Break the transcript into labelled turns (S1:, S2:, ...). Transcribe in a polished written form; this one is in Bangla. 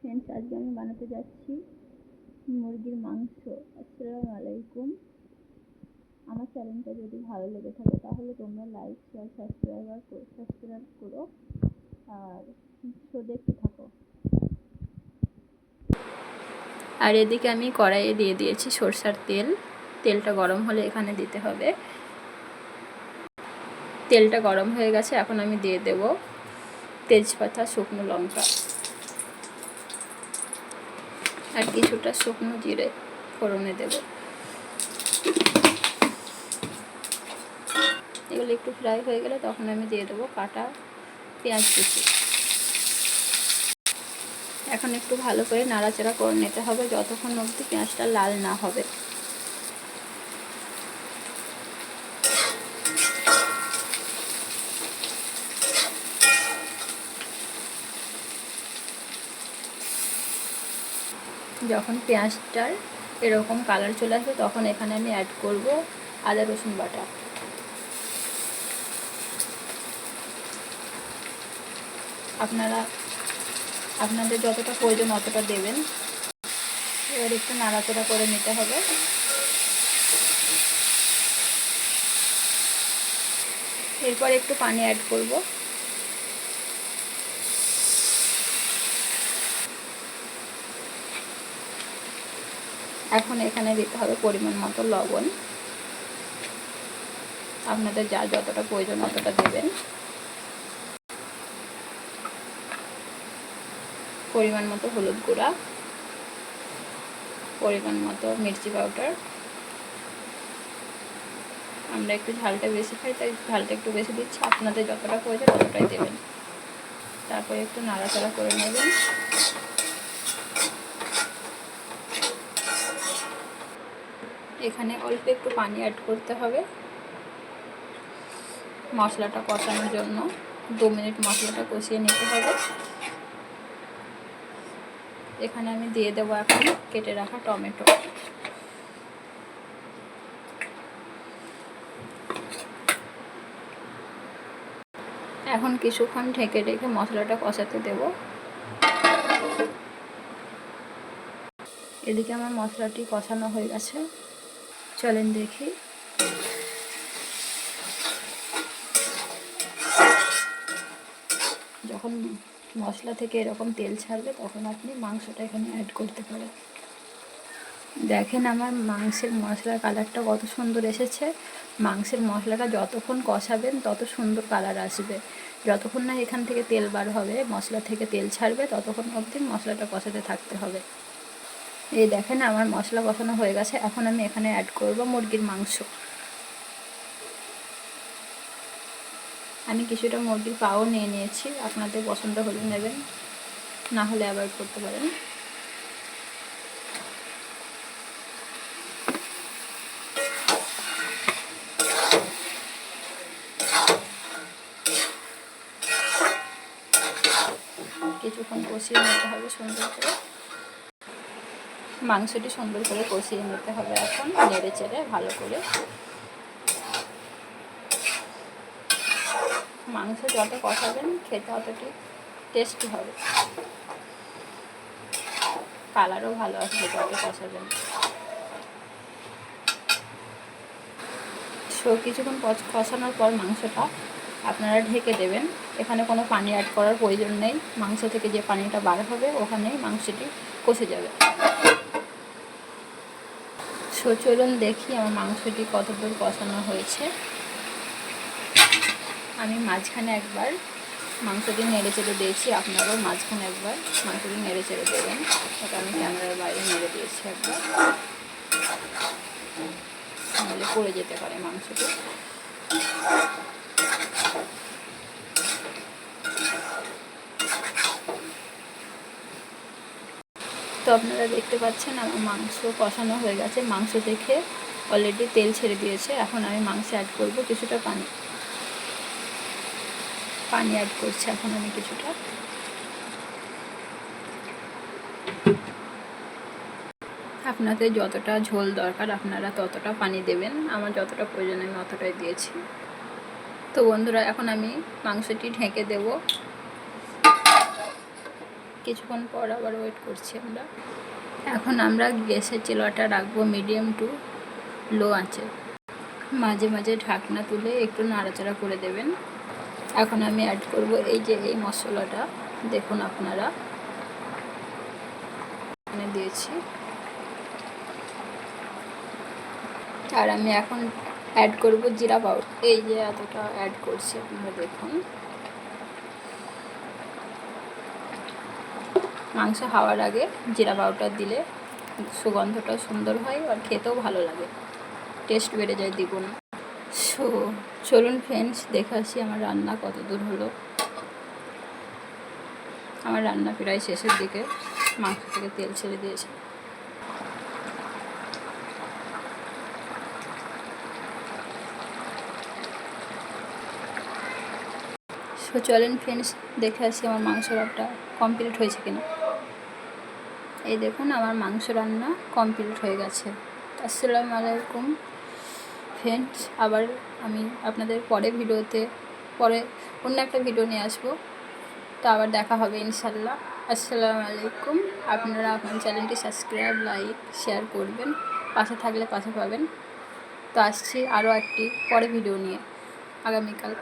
S1: ফ্রেন্ডস, আজকে আমি বানাতে যাচ্ছি মুরগির মাংস। আসসালামু আলাইকুম। আমার চ্যানেলটা যদি ভালো লেগে থাকে তাহলে তোমরা লাইক, শেয়ার, সাবস্ক্রাইব করো আর দেখতে থাকো। আর এদিকে আমি কড়াইয়ে দিয়ে দিয়েছি সরষার তেল। তেলটা গরম হলে এখানে দিতে হবে। তেলটা গরম হয়ে গেছে, এখন আমি দিয়ে দেব তেজপাতা, শুকনো লঙ্কা আর কিছুটা শুকনো জিরে ফোড়নে দেব। এগুলো একটু ফ্রাই হয়ে গেলে তখন আমি দিয়ে দেবো কাটা পেঁয়াজ কুচি। এখন একটু ভালো করে নাড়াচাড়া করে নিতে হবে যতক্ষণ অবধি পেঁয়াজটা লাল না হবে। যখন পেঁয়াজটার এরকম কালার চলে আসবে তখন এখানে আমি অ্যাড করব আদা রসুন বাটা। আপনাদের যতটা প্রয়োজন অতটা দেবেন। এবার একটু নাড়াচাড়া করে নিতে হবে। এরপর একটু পানি অ্যাড করব। এখন এখানে দিতে হবে পরিমাণ মতো লবণ। আপনাদের যার যতটা প্রয়োজন অতটা দেবেন। পরিমাণ মতো হলুদ গুঁড়া, পরিমাণ মতো মির্চি পাউডার। আমরা একটু ঝালটা বেশি খাই তাই ঝালটা একটু বেশি দিচ্ছি, আপনাদের যতটা প্রয়োজন ততটাই দেবেন। তারপরে একটু নাড়াচাড়া করে নেবেন। এখানে অল্প একটু পানি অ্যাড করতে হবে মশলাটা কষানোর জন্য। 2 মিনিট মশলাটা কষিয়ে নিতে হবে। এখানে আমি দিয়ে দেবো এখন কেটে রাখা টমেটো। এখন কিছুক্ষণ ঢেকে রেখে মশলাটা কষাতে দেব। এদিকে আমার মশলাটি কষানো হয়ে গেছে, চলেন দেখি। যখন মশলা থেকে এরকম তেল ছাড়বে তখন আপনি মাংসটা এখানে অ্যাড করতে পারেন। দেখেন আমার মাংসের মশলার কালারটা কত সুন্দর এসেছে। মাংসের মশলাটা যতক্ষণ কষাবেন তত সুন্দর কালার আসবে। যতক্ষণ না এখান থেকে তেল বার হবে, মশলা থেকে তেল ছাড়বে, ততক্ষণ অবধি মশলাটা কষাতে থাকতে হবে। এই দেখেন আমার মশলা কষানো হয়ে গেছে। এখন আমি এখানে অ্যাড করব মুরগির মাংস। আমি কিছুটা মুরগির পাও নিয়ে নিয়েছি, আপনাদের পছন্দ হলে নেবেন, না হলে অ্যাভয়েড করতে পারেন। কিছুক্ষণ কষিয়ে নিতে হবে সুন্দর করে। মাংসটি সুন্দর করে কষিয়ে নিতে হবে এখন নেড়ে চেড়ে ভালো করে। মাংস যত কষাবেন খেতে অতটি টেস্টি হবে, কালারও ভালো আসবে যত কষাবেন। কিছুক্ষণ কষানোর পর মাংসটা আপনারা ঢেকে দেবেন। এখানে কোনো পানি অ্যাড করার প্রয়োজন নেই। মাংস থেকে যে পানিটা বার হবে ওখানেই মাংসটি কষে যাবে। চলুন দেখি আমার মাংসটি কতদূর কষানো হয়েছে। আমি মাঝখানে একবার মাংসটি নেড়ে চেড়ে দিয়েছি, আপনারাও মাঝখানে একবার মাংসটি নেড়ে চেড়ে দেবেন। ওটা আমি ক্যামেরার বাইরে নেড়ে দিয়েছি একবার, নাহলে পড়ে যেতে পারে মাংসটি। তো আপনারা দেখতে পাচ্ছেন আমার মাংস কষানো হয়ে গেছে। মাংস থেকে অলরেডি তেল ছেড়ে দিয়েছে। এখন আমি মাংসে অ্যাড করব কিছুটা পানি অ্যাড করছি এখন আমি কিছুটা। আপনাদের যতটা ঝোল দরকার আপনারা ততটা পানি দেবেন। আমার যতটা প্রয়োজন আমি অতটাই দিয়েছি। তো বন্ধুরা, এখন আমি মাংসটি ঢেকে দেব। কিছুক্ষণ পর আবার ওয়েট করছি আমরা। এখন আমরা গ্যাসের চুলাটা রাখবো মিডিয়াম টু লো আঁচে। মাঝে মাঝে ঢাকনা তুলে একটু নাড়াচাড়া করে দেবেন। এখন আমি অ্যাড করব এই যে এই মশলাটা, দেখুন আপনারা এখানে দিয়েছি। আর আমি এখন অ্যাড করব জিরা পাউডার, এই যে এতটা অ্যাড করছি আপনারা দেখুন। মাংস হওয়ার আগে জিরা পাউডার দিলে সুগন্ধটা সুন্দর হয় আর খেতেও ভালো লাগে, টেস্ট বেড়ে যায় দ্বিগুণ। চলুন ফ্রেন্ডস, দেখে আসি আমার রান্না কত দূর হলো। আমার রান্না প্রায় শেষের দিকে, মাংস থেকে তেল ছেড়ে দিয়েছে। চলেন ফ্রেন্ডস, দেখে আসি আমার মাংস রান্নাটা কমপ্লিট হয়েছে কিনা। এই দেখুন আমার মাংস রান্না কমপ্লিট হয়ে গেছে। আসসালামু আলাইকুম ফ্রেন্ডস, আবার আমি আপনাদের পরে অন্য একটা ভিডিও নিয়ে আসবো। তো আবার দেখা হবে ইনশাল্লাহ। আসসালামু আলাইকুম। আপনারা আপনার চ্যানেলটি সাবস্ক্রাইব, লাইক, শেয়ার করবেন, পাশে থাকলে পাশে পাবেন। তো আসছি আরও একটি পরে ভিডিও নিয়ে আগামীকাল।